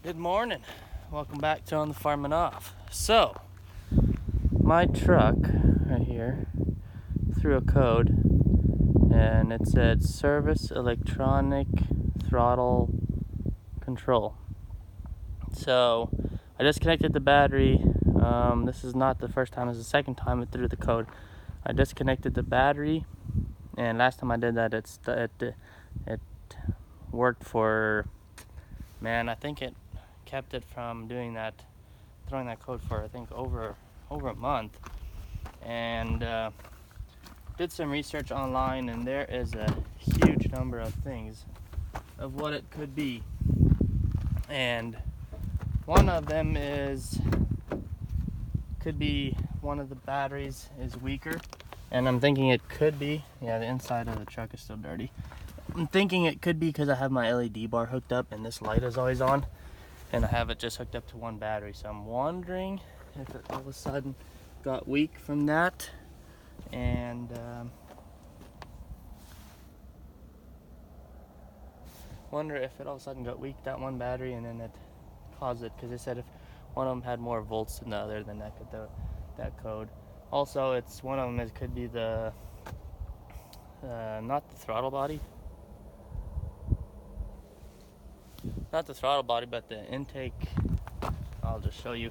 Good morning. Welcome back to On the Farm and Off. So, my truck right here threw a code and it said service electronic throttle control. So, I disconnected the battery. This is not the first time, it's the second time it threw the code. I disconnected the battery, and last time I did that, it worked for, man, I think it kept it from doing that, throwing that code for I think over a month. And did some research online, and there is a huge number of things of what it could be. And one of them could be one of the batteries is weaker, and I'm thinking it could be, yeah, the inside of the truck is still dirty. I'm thinking it could be because I have my LED bar hooked up and this light is always on, and I have it just hooked up to one battery. So I'm wondering if it all of a sudden got weak from that, and wonder if it all of a sudden got weak, that one battery, and then it caused it, because they said if one of them had more volts than the other, then that could throw that code. Also, it's one of them, it could be the not the throttle body, but the intake. I'll just show you.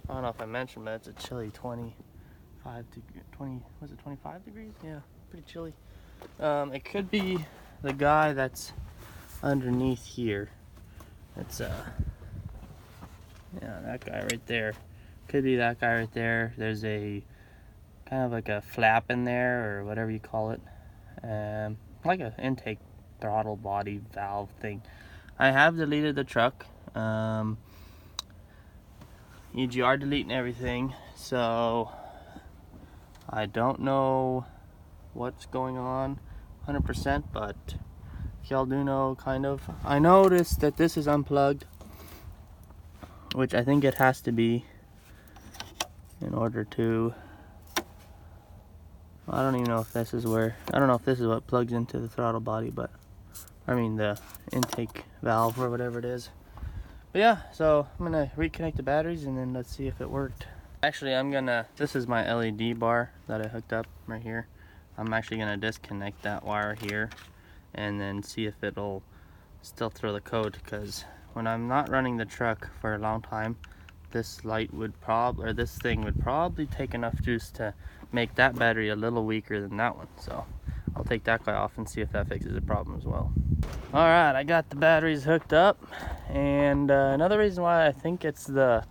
I don't know if I mentioned, but it's a chilly 25 degrees? Yeah, pretty chilly. It could be the guy that's underneath here. It's yeah, that guy right there. Could be that guy right there. There's a kind of like a flap in there, or whatever you call it, like an intake throttle body valve thing. I have deleted the truck. EGR deleting everything, so I don't know what's going on 100%, but if y'all do know, kind of. I noticed that this is unplugged, which I think it has to be in order to, I don't even know if this is where, I don't know if this is what plugs into the throttle body, but I mean the intake valve or whatever it is. But yeah, so I'm gonna reconnect the batteries and then let's see if it worked. Actually, this is my LED bar that I hooked up right here. I'm actually gonna disconnect that wire here and then see if it'll still throw the code, because when I'm not running the truck for a long time, this thing would probably take enough juice to make that battery a little weaker than that one. So I'll take that guy off and see if that fixes the problem as well. All right, I got the batteries hooked up, and another reason why I think it's that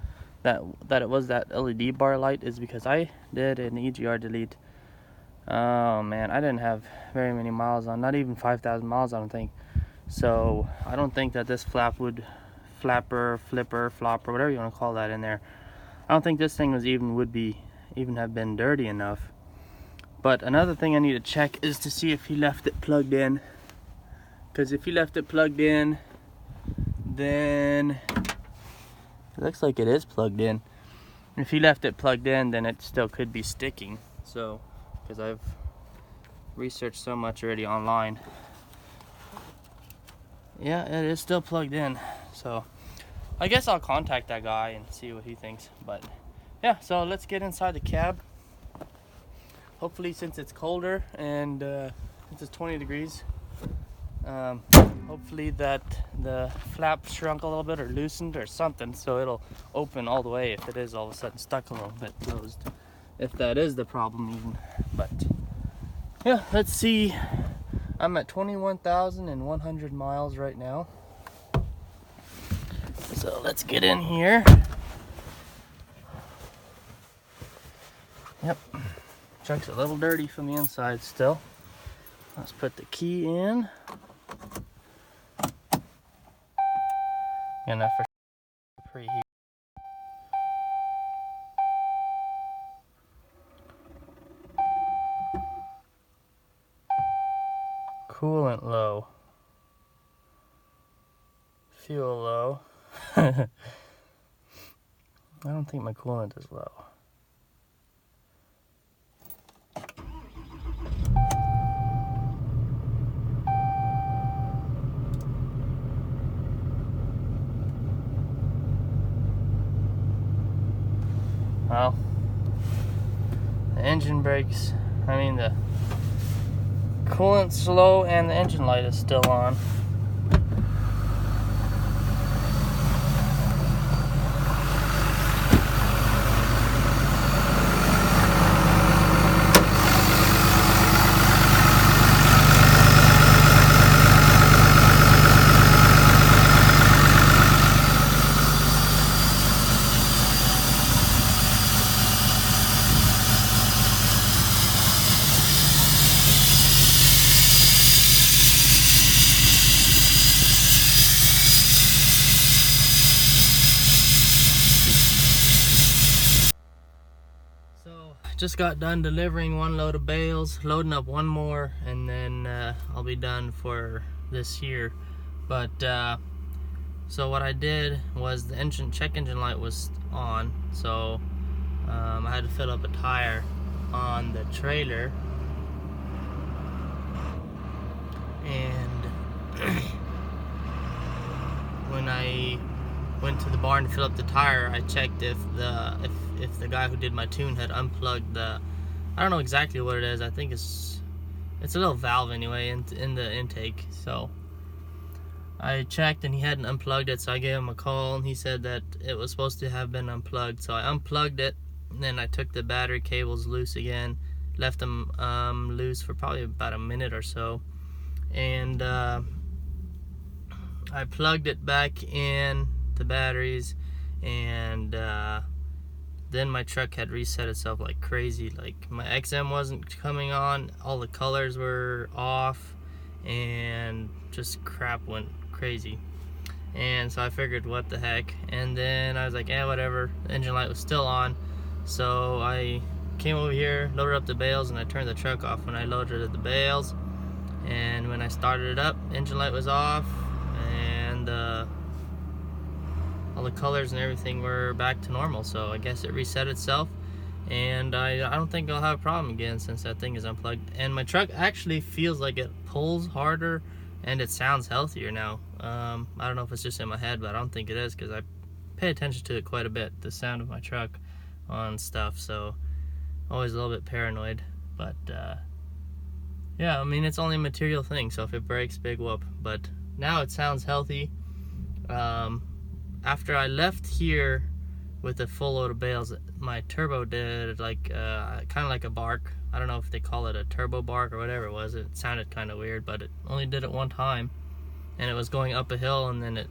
it was that LED bar light is because I did an EGR delete. Oh man, I didn't have very many miles on, not even 5,000 miles, I don't think. So I don't think that this flipper, flopper, whatever you want to call that in there, I don't think this thing would even have been dirty enough. But another thing I need to check is to see if he left it plugged in. Because if he left it plugged in, then it looks like it is plugged in. If he left it plugged in, then it still could be sticking. So, because I've researched so much already online. Yeah, it is still plugged in. So, I guess I'll contact that guy and see what he thinks. But yeah, so let's get inside the cab. Hopefully, since it's colder and since it's 20 degrees, hopefully that the flap shrunk a little bit or loosened or something, so it'll open all the way if it is all of a sudden stuck a little bit closed, if that is the problem even. But yeah, let's see. I'm at 21,100 miles right now, so let's get in here. Yep, truck's a little dirty from the inside still. Let's put the key in. Enough for preheat. Coolant low. Fuel low. I don't think my coolant is low. Well, the engine brakes, the coolant's low and the engine light is still on. So, just got done delivering one load of bales, loading up one more, and then I'll be done for this year. But so what I did was the check engine light was on, so I had to fill up a tire on the trailer, and when I went to the barn to fill up the tire, I checked if the guy who did my tune had unplugged the, I don't know exactly what it is. I think it's a little valve anyway in the intake. So I checked and he hadn't unplugged it, so I gave him a call and he said that it was supposed to have been unplugged. So I unplugged it, and then I took the battery cables loose again, left them loose for probably about a minute or so, and I plugged it back in the batteries, and then my truck had reset itself like crazy. Like, my XM wasn't coming on, all the colors were off, and just crap went crazy. And so I figured, what the heck, and then I was like, whatever. The engine light was still on, so I came over here, loaded up the bales, and I turned the truck off when I loaded the bales. And when I started it up, engine light was off, and all the colors and everything were back to normal. So I guess it reset itself, and I don't think I'll have a problem again since that thing is unplugged. And my truck actually feels like it pulls harder and it sounds healthier now. I don't know if it's just in my head, but I don't think it is, because I pay attention to it quite a bit, the sound of my truck on stuff, so always a little bit paranoid. But yeah, it's only a material thing, so if it breaks, big whoop. But now it sounds healthy. After I left here with a full load of bales, my turbo did like kind of like a bark. I don't know if they call it a turbo bark or whatever it was. It sounded kind of weird, but it only did it one time, and it was going up a hill, and then it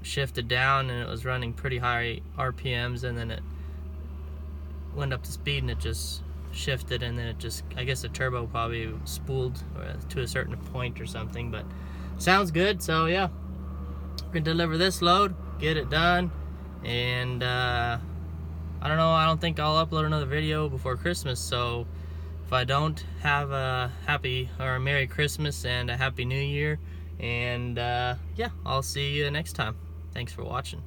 shifted down, and it was running pretty high RPMs, and then it went up to speed, and it just shifted, and then it just, I guess the turbo probably spooled to a certain point or something. But sounds good. So yeah, we're gonna deliver this load, get it done, and I don't know, I don't think I'll upload another video before Christmas. So if I don't, have a happy or a Merry Christmas and a Happy New Year, and yeah, I'll see you next time. Thanks for watching.